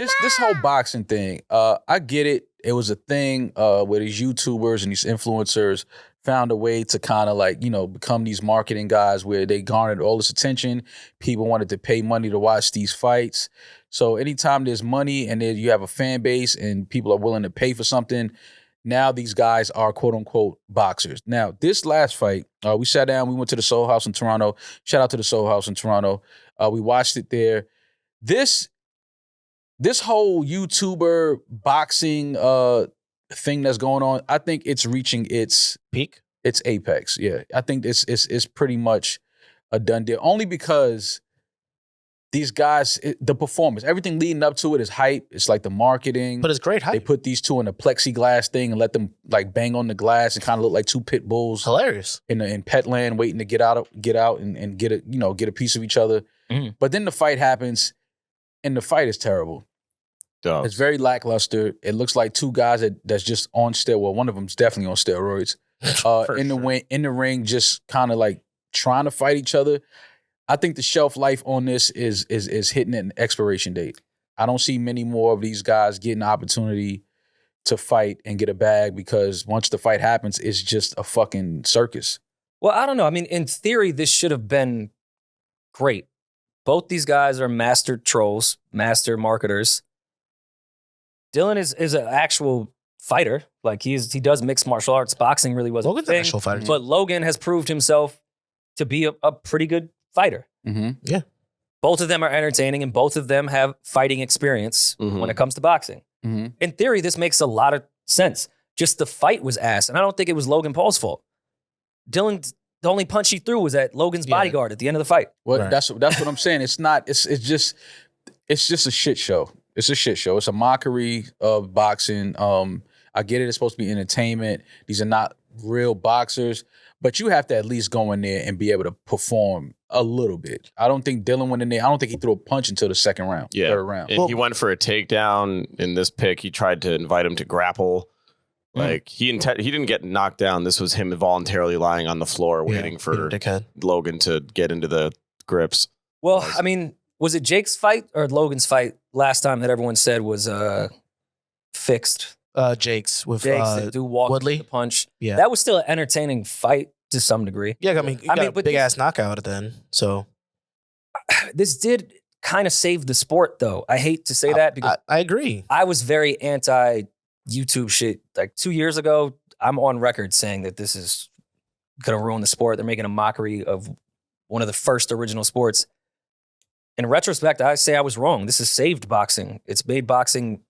this whole boxing thing, I get it. It was a thing where these YouTubers and these influencers found a way to kind of like, become these marketing guys where they garnered all this attention. People wanted to pay money to watch these fights. So anytime there's money and then you have a fan base and people are willing to pay for something, now these guys are quote unquote boxers. Now, this last fight, we sat down, we went to the Soul House in Toronto. Shout out to the Soul House in Toronto. We watched it there. This whole YouTuber boxing thing that's going on, I think it's reaching its peak, its apex. Yeah, I think it's pretty much a done deal. Only because these guys, the performance, everything leading up to it is hype. It's like the marketing, but it's great hype. They put these two in a plexiglass thing and let them like bang on the glass and kind of look like two pit bulls. Hilarious in Petland, waiting to get out and get a piece of each other. Mm-hmm. But then the fight happens, and the fight is terrible. Dogs. It's very lackluster. It looks like two guys that's just on steroids. Well, one of them's definitely on steroids. In the ring, just kind of like trying to fight each other. I think the shelf life on this is hitting an expiration date. I don't see many more of these guys getting the opportunity to fight and get a bag because once the fight happens, it's just a fucking circus. Well, I don't know. I mean, in theory, this should have been great. Both these guys are master trolls, master marketers. Dylan is an actual fighter. Like he does mixed martial arts. Boxing really wasn't Logan's an actual fighter. But Logan has proved himself to be a pretty good fighter. Mm-hmm. Yeah. Both of them are entertaining and both of them have fighting experience when it comes to boxing. Mm-hmm. In theory, this makes a lot of sense. Just the fight was ass. And I don't think it was Logan Paul's fault. Dylan, the only punch he threw was at Logan's bodyguard at the end of the fight. Well, right. that's what I'm saying. It's not, it's just a shit show. It's a shit show. It's a mockery of boxing. I get it. It's supposed to be entertainment. These are not real boxers, but you have to at least go in there and be able to perform a little bit. I don't think Dylan went in there. I don't think he threw a punch until the second round, third round. And he went for a takedown in this pick. He tried to invite him to grapple. Like he didn't get knocked down. This was him voluntarily lying on the floor waiting for Logan to get into the grips. Well, I mean, was it Jake's fight or Logan's fight last time that everyone said was fixed? Jake's with Woodley. The punch. Yeah. That was still an entertaining fight to some degree. Yeah, I mean, got a big ass knockout at the end. So this did kind of save the sport, though. I hate to say that because I agree. I was very anti YouTube shit. Like 2 years ago, I'm on record saying that this is gonna ruin the sport. They're making a mockery of one of the first original sports. In retrospect, I say I was wrong. This has saved boxing. It's made boxing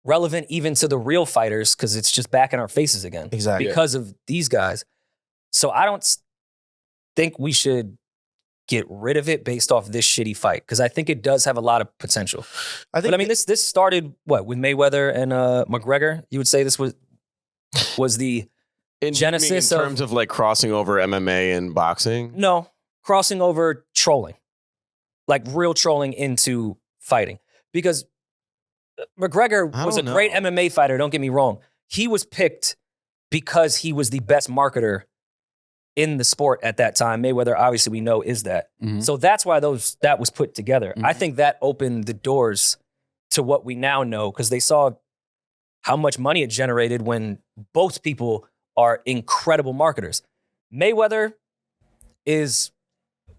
relevant even to the real fighters because it's just back in our faces again. Exactly. Because of these guys. So I don't think we should get rid of it based off this shitty fight because I think it does have a lot of potential. But I mean, this started, with Mayweather and McGregor? You would say this was the genesis in terms of like crossing over MMA and boxing? No, crossing over trolling. Like real trolling into fighting. Because McGregor was a great MMA fighter, don't get me wrong. He was picked because he was the best marketer in the sport at that time. Mayweather, obviously, we know is that. Mm-hmm. So that's why that was put together. Mm-hmm. I think that opened the doors to what we now know because they saw how much money it generated when both people are incredible marketers. Mayweather is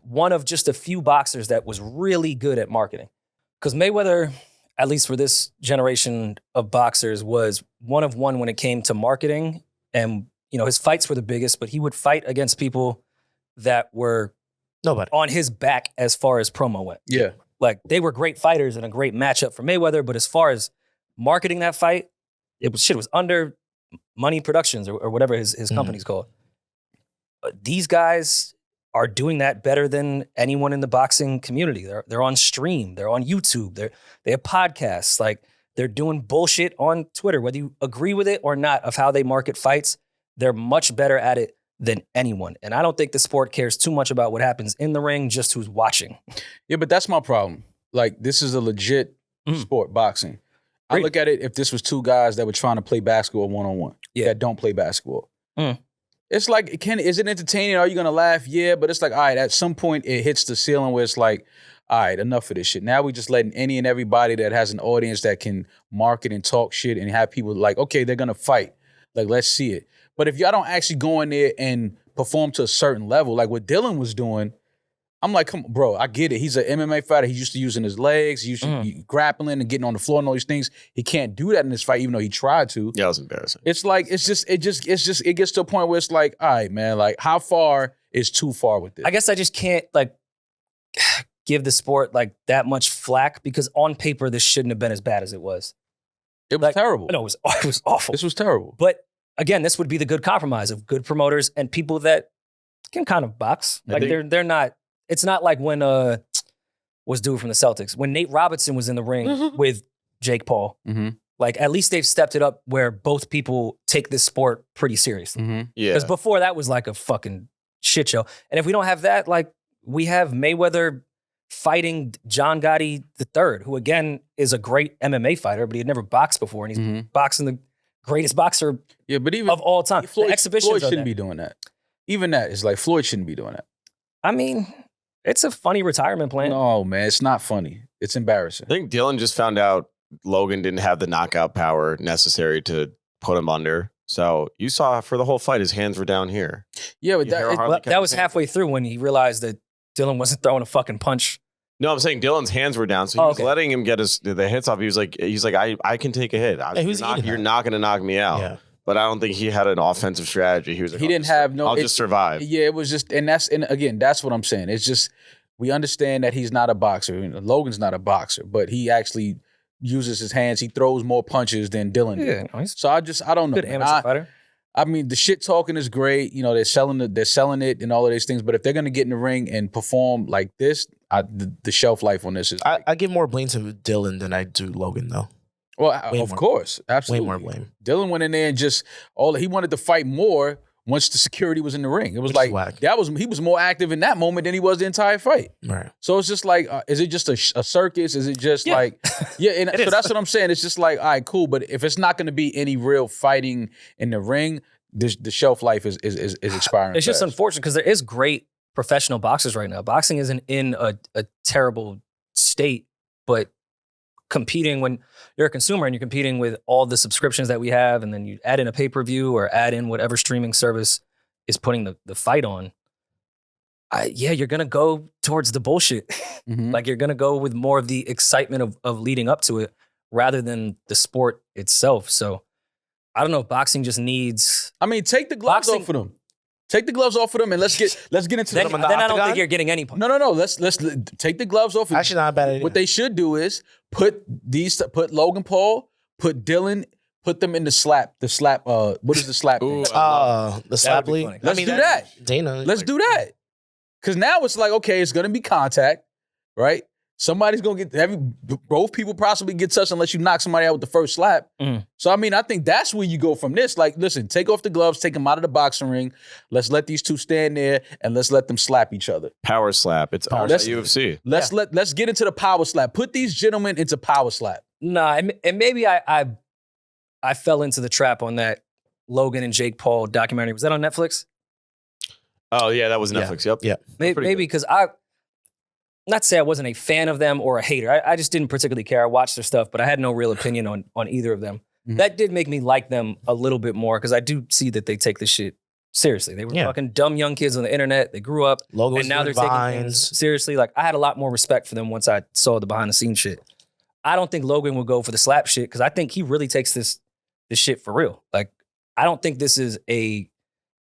one of just a few boxers that was really good at marketing. Because Mayweather, at least for this generation of boxers, was one of one when it came to marketing. And, his fights were the biggest, but he would fight against people that were on his back as far as promo went. Yeah. Like, they were great fighters and a great matchup for Mayweather, but as far as marketing that fight, it was under Money Productions or whatever his company's called. These guys are doing that better than anyone in the boxing community. They're on stream, they're on YouTube, they have podcasts, like they're doing bullshit on Twitter, whether you agree with it or not of how they market fights, they're much better at it than anyone. And I don't think the sport cares too much about what happens in the ring, just who's watching. Yeah, but that's my problem. Like, this is a legit sport, boxing. I look at it if this was two guys that were trying to play basketball one-on-one that don't play basketball. It's like, is it entertaining? Are you gonna laugh? Yeah, but it's like, all right, at some point it hits the ceiling where it's like, all right, enough of this shit. Now we just letting any and everybody that has an audience that can market and talk shit and have people like, okay, they're gonna fight. Like, let's see it. But if y'all don't actually go in there and perform to a certain level, like what Dylan was doing, I'm like, come on, bro, I get it. He's an MMA fighter. He's used to using his legs. He's used to grappling and getting on the floor and all these things. He can't do that in this fight, even though he tried to. Yeah, it was embarrassing. It's like, it gets to a point where it's like, all right, man, like how far is too far with this? I guess I just can't like give the sport like that much flack because on paper, this shouldn't have been as bad as it was. It was terrible. No, it was awful. This was terrible. But again, this would be the good compromise of good promoters and people that can kind of box. Like they're not. It's not like when was dude from the Celtics when Nate Robinson was in the ring with Jake Paul. Like at least they've stepped it up where both people take this sport pretty seriously. Yeah, because before that was like a fucking shit show. And if we don't have that, like we have Mayweather fighting John Gotti III, who again is a great MMA fighter, but he had never boxed before, and he's boxing the greatest boxer but even of all time. Floyd Exhibitions shouldn't be doing that. Even that is like Floyd shouldn't be doing that. I mean, it's a funny retirement plan. No, man, it's not funny. It's embarrassing. I think Dylan just found out Logan didn't have the knockout power necessary to put him under. So you saw for the whole fight, his hands were down here. Yeah, but that was halfway through when he realized that Dylan wasn't throwing a fucking punch. No, I'm saying Dylan's hands were down, so he was letting him get the hits off. He was like, I can take a hit. You're not going to knock me out. Yeah. But I don't think he had an offensive strategy. He was like, I'll just survive. Yeah, it was just, and again, that's what I'm saying. It's just, we understand that he's not a boxer. Logan's not a boxer, but he actually uses his hands. He throws more punches than Dylan did. Nice. So I don't know. Good amateur fighter. I mean, the shit talking is great. They're selling it and all of these things. But if they're going to get in the ring and perform like this, the shelf life on this is. I give more blame to Dylan than I do Logan, though. Well, of course, absolutely. Way more blame. Dylan went in there and he wanted to fight more once the security was in the ring. It was he was more active in that moment than he was the entire fight. Right. So it's just like, is it just a circus? Is it just like, and so that's what I'm saying. It's just like, all right, cool. But if it's not going to be any real fighting in the ring, the shelf life is expiring. It's just unfortunate because there is great professional boxers right now. Boxing isn't in a terrible state, but competing when you're a consumer and you're competing with all the subscriptions that we have, and then you add in a pay-per-view or add in whatever streaming service is putting the fight on, you're going to go towards the bullshit. Like you're going to go with more of the excitement of leading up to it rather than the sport itself. So I don't know if boxing just needs... I mean, take the gloves off of them. Take the gloves off of them and let's get into then I don't think you're getting any punch. No. Let's take the gloves off. Actually, not a bad idea. What they should do is put Logan Paul, put Dylan, put them in the slap. What is the slap? The slap league. Let's do that. Let's do that. Because now it's like, okay, it's gonna be contact, right? Somebody's gonna both people possibly get touched unless you knock somebody out with the first slap. So I mean, I think that's where you go from this. Like, listen, take off the gloves, take them out of the boxing ring. Let's let these two stand there and let's let them slap each other. Power slap. It's UFC. Let's get into the power slap. Put these gentlemen into power slap. Nah, and maybe I fell into the trap on that Logan and Jake Paul documentary. Was that on Netflix? Oh yeah, that was Netflix. Yep. Yeah. Maybe because not to say I wasn't a fan of them or a hater. I just didn't particularly care. I watched their stuff, but I had no real opinion on either of them. That did make me like them a little bit more because I do see that they take this shit seriously. They were fucking dumb young kids on the internet. They grew up, and now they're taking things seriously. Like I had a lot more respect for them once I saw the behind the scenes shit. I don't think Logan will go for the slap shit because I think he really takes this shit for real. Like I don't think this is a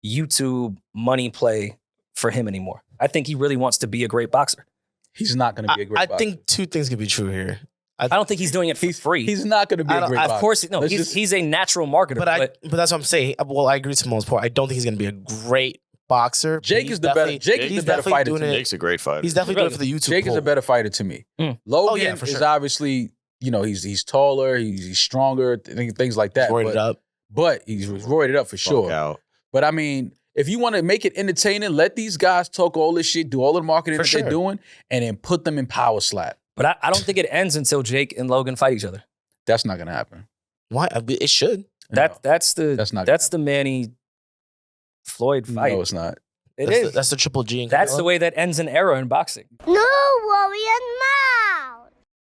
YouTube money play for him anymore. I think he really wants to be a great boxer. He's not going to be a great boxer. I think two things could be true here. I don't think he's doing it for free. He's not going to be a great boxer. Of course, no. He's a natural marketer. But that's what I'm saying. Well, I agree to most part. I don't think he's going to be a great boxer. Jake is the better. He's a better fighter. Jake's a a fighter. He's definitely doing it for the YouTube. Jake is a better fighter to me. Logan is obviously, he's taller, he's stronger, things like that. But he's roided up for sure. But I mean, if you want to make it entertaining, let these guys talk all this shit, do all the marketing that they're doing, and then put them in power slap. But I don't think it ends until Jake and Logan fight each other. That's not going to happen. Why? It should. That's the Manny Floyd fight. No, it's not. It is. That's the Triple G. That's the way that ends an era in boxing. NewRoryNMal.